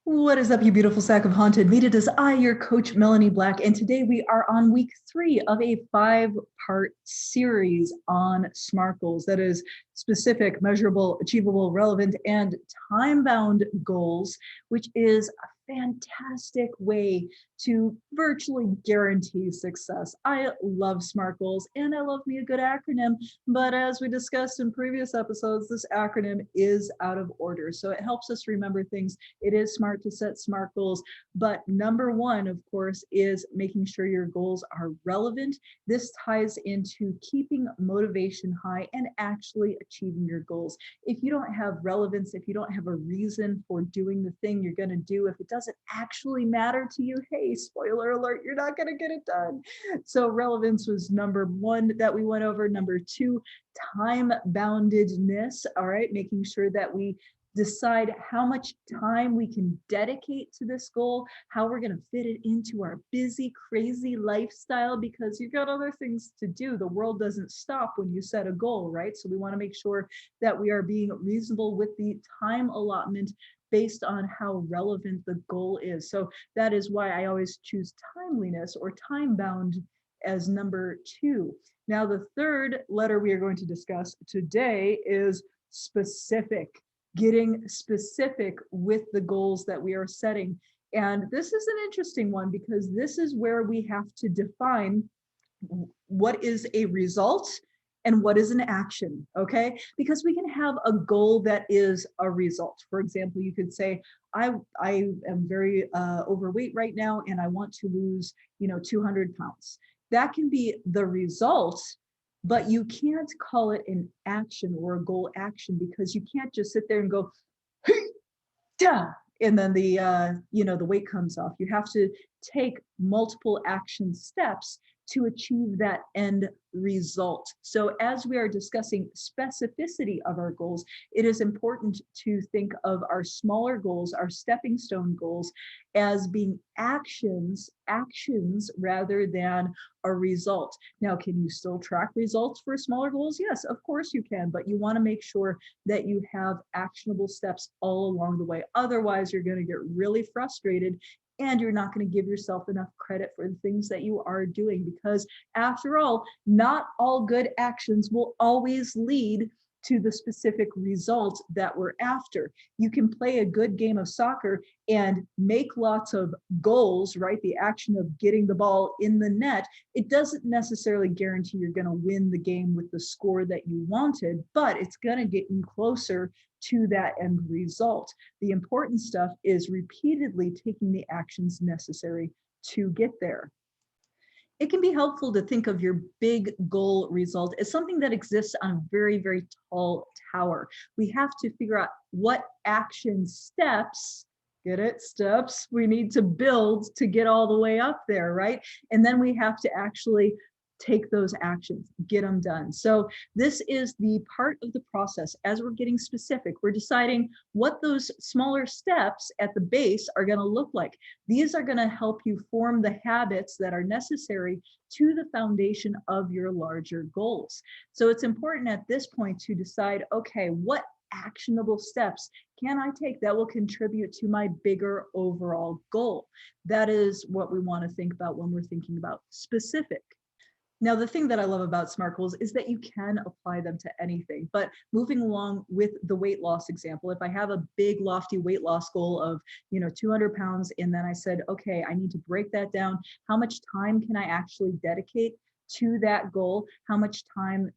What is up, you beautiful sack of haunted meat? It is I, your coach, Melanie Black, and today we are on week 3 of a 5-part series on SMART goals. That is specific, measurable, achievable, relevant, and time-bound goals, which is a fantastic way to virtually guarantee success. I love SMART goals, and I love me a good acronym, but as we discussed in previous episodes, this acronym is out of order, so it helps us remember things. It is smart to set SMART goals, but number one, of course, is making sure your goals are relevant. This ties into keeping motivation high and actually achieving your goals. If you don't have relevance, if you don't have a reason for doing the thing you're going to do, if it doesn't actually matter to you, hey, spoiler alert, you're not going to get it done. So relevance was number one that we went over. Number two, time boundedness. All right, making sure that we decide how much time we can dedicate to this goal, how we're going to fit it into our busy, crazy lifestyle, because you've got other things to do. The world doesn't stop when you set a goal, right? So we want to make sure that we are being reasonable with the time allotment based on how relevant the goal is. So that is why I always choose timeliness or time bound as number two. Now, the third letter we are going to discuss today is specific. Getting specific with the goals that we are setting. And this is an interesting one because this is where we have to define what is a result and what is an action, okay? Because we can have a goal that is a result. For example, you could say, I am very overweight right now and I want to lose, 200 pounds. That can be the result, but you can't call it an action or a goal action because you can't just sit there and go, hey, da, and then the weight comes off. You have to take multiple action steps to achieve that end result. So as we are discussing specificity of our goals, it is important to think of our smaller goals, our stepping stone goals, as being actions rather than a result. Now, can you still track results for smaller goals? Yes, of course you can, but you want to make sure that you have actionable steps all along the way. Otherwise, you're going to get really frustrated and you're not going to give yourself enough credit for the things that you are doing, because after all, not all good actions will always lead to the specific result that we're after. You can play a good game of soccer and make lots of goals, right? The action of getting the ball in the net. It doesn't necessarily guarantee you're going to win the game with the score that you wanted, but it's going to get you closer to that end result. The important stuff is repeatedly taking the actions necessary to get there. It can be helpful to think of your big goal result as something that exists on a very, very tall tower. We have to figure out what action steps, get it, steps, we need to build to get all the way up there, right? And then we have to actually take those actions, get them done. So this is the part of the process as we're getting specific. We're deciding what those smaller steps at the base are going to look like. These are going to help you form the habits that are necessary to the foundation of your larger goals. So it's important at this point to decide, okay, what actionable steps can I take that will contribute to my bigger overall goal? That is what we want to think about when we're thinking about specific. Now, the thing that I love about SMART goals is that you can apply them to anything. But moving along with the weight loss example, if I have a big lofty weight loss goal of 200 pounds, and then I said, okay, I need to break that down. How much time can I actually dedicate to that goal? How much time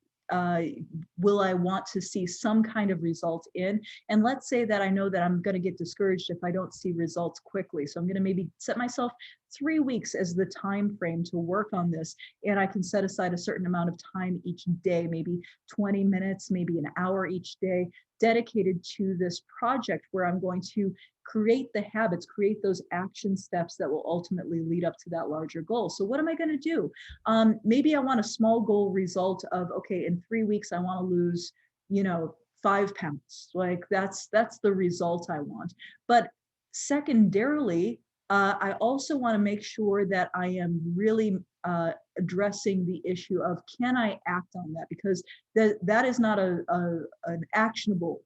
will I want to see some kind of result in? And let's say that I know that I'm going to get discouraged if I don't see results quickly. So I'm going to maybe set myself 3 weeks as the time frame to work on this. And I can set aside a certain amount of time each day, maybe 20 minutes, maybe an hour each day, dedicated to this project where I'm going to create the habits, create those action steps that will ultimately lead up to that larger goal. So what am I going to do? Maybe I want a small goal result of, okay, in 3 weeks, I want to lose, 5 pounds. Like that's the result I want. But secondarily, I also want to make sure that I am really addressing the issue of, can I act on that? Because that is not an actionable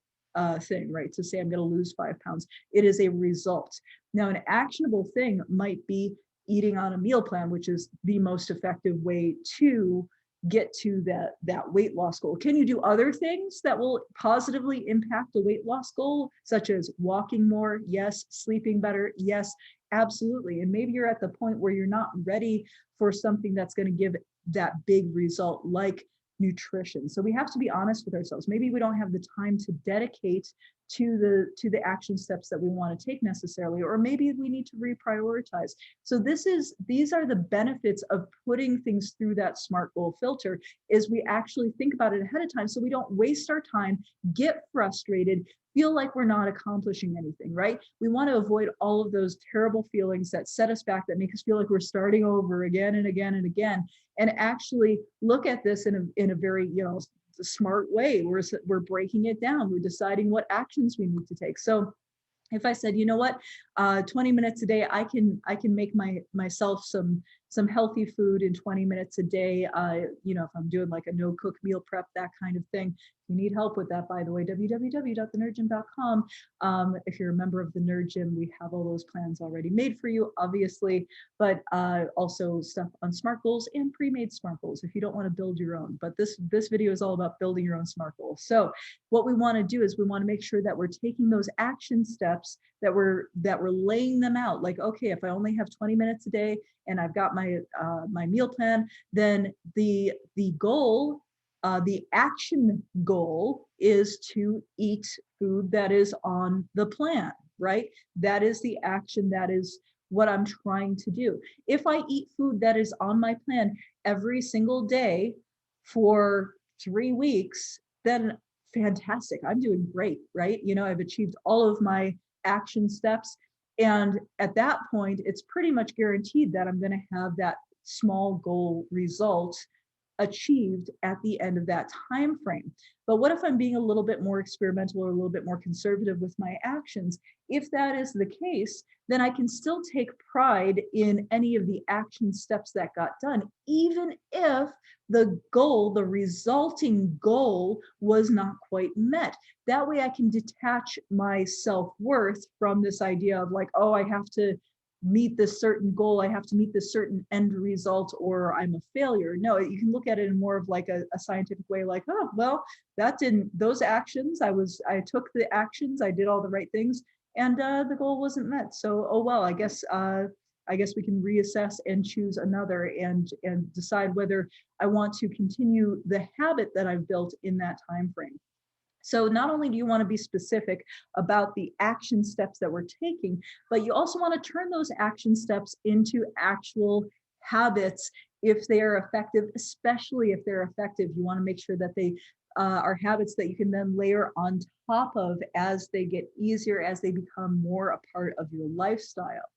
thing, right? To say I'm going to lose 5 pounds. It is a result. Now, an actionable thing might be eating on a meal plan, which is the most effective way to get to that weight loss goal. Can you do other things that will positively impact the weight loss goal, such as walking more? Yes. Sleeping better? Yes, absolutely. And maybe you're at the point where you're not ready for something that's going to give that big result, like nutrition. So we have to be honest with ourselves. Maybe we don't have the time to dedicate to the action steps that we want to take necessarily, or maybe we need to reprioritize. So these are the benefits of putting things through that SMART goal filter, is we actually think about it ahead of time so we don't waste our time, get frustrated, feel like we're not accomplishing anything, right? We want to avoid all of those terrible feelings that set us back, that make us feel like we're starting over again and again and again, and actually look at this in a very, smart way. We're breaking it down. We're deciding what actions we need to take. So if I said, you know what, 20 minutes a day, I can make myself some healthy food in 20 minutes a day. If I'm doing like a no cook meal prep, that kind of thing. If you need help with that, by the way, www.thenerdgym.com. If you're a member of the Nerd Gym, we have all those plans already made for you, obviously, but also stuff on SMART goals and pre-made SMART goals if you don't want to build your own. But this video is all about building your own SMART goals. So what we want to do is we want to make sure that we're taking those action steps, that we're laying them out. Like, okay, if I only have 20 minutes a day and I've got my meal plan, then the goal, the action goal, is to eat food that is on the plan, right? That is the action. That is what I'm trying to do. If I eat food that is on my plan every single day for 3 weeks, then fantastic. I'm doing great, right? I've achieved all of my action steps. And at that point, it's pretty much guaranteed that I'm going to have that small goal result achieved at the end of that time frame. But what if I'm being a little bit more experimental or a little bit more conservative with my actions? If that is the case, then I can still take pride in any of the action steps that got done, even if the goal, the resulting goal, was not quite met. That way I can detach my self-worth from this idea of like, oh, I have to meet this certain goal, I have to meet this certain end result, or I'm a failure. No, you can look at it in more of like a scientific way, like, oh, well, those actions, I took the actions, I did all the right things, and the goal wasn't met. So, oh, well, I guess we can reassess and choose another and decide whether I want to continue the habit that I've built in that time frame. So not only do you want to be specific about the action steps that we're taking, but you also want to turn those action steps into actual habits if they are effective, especially if they're effective. You want to make sure that they are habits that you can then layer on top of as they get easier, as they become more a part of your lifestyle.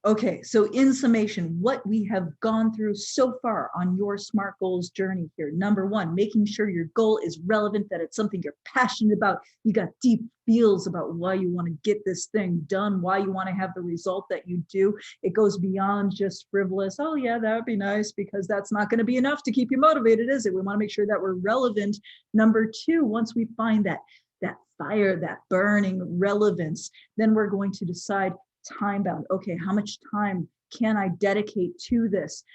Okay, so in summation, what we have gone through so far on your SMART goals journey here. Number one, making sure your goal is relevant, that it's something you're passionate about. You got deep feels about why you want to get this thing done, why you want to have the result that you do. It goes beyond just frivolous, oh yeah, that would be nice, because that's not going to be enough to keep you motivated, is it? We want to make sure that we're relevant. Number two, once we find that fire, that burning relevance, then we're going to decide time bound. Okay, how much time can I dedicate to this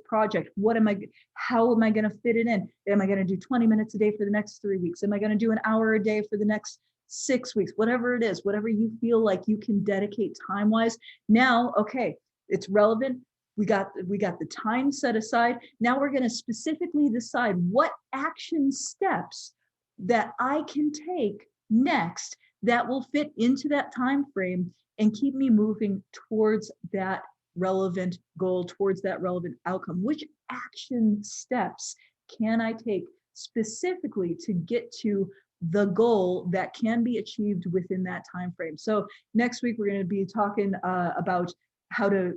project? How am I going to fit it in? Am I going to do 20 minutes a day for the next 3 weeks? Am I going to do an hour a day for the next 6 weeks? Whatever it is, whatever you feel like you can dedicate time wise. Now, okay, it's relevant. We got the time set aside. Now we're going to specifically decide what action steps that I can take next that will fit into that time frame and keep me moving towards that relevant goal, towards that relevant outcome. Which action steps can I take specifically to get to the goal that can be achieved within that time frame? So next week, we're going to be talking about how to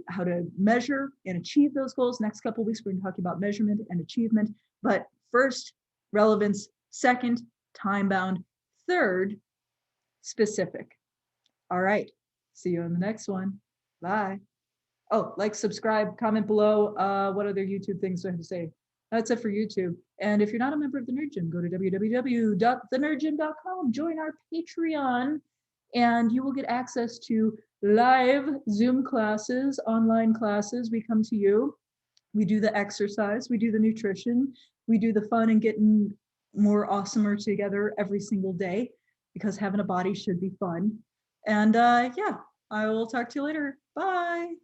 measure and achieve those goals. Next couple of weeks, we're going to talk about measurement and achievement. But first, relevance. Second, time bound. Third, specific. All right. See you on the next one. Bye. Oh, like, subscribe, comment below. What other YouTube things do I have to say? That's it for YouTube. And if you're not a member of the Nerd Gym, go to www.thenerdgym.com, join our Patreon, and you will get access to live Zoom classes, online classes. We come to you. We do the exercise, we do the nutrition, we do the fun and getting more awesomer together every single day, because having a body should be fun. And yeah, I will talk to you later. Bye.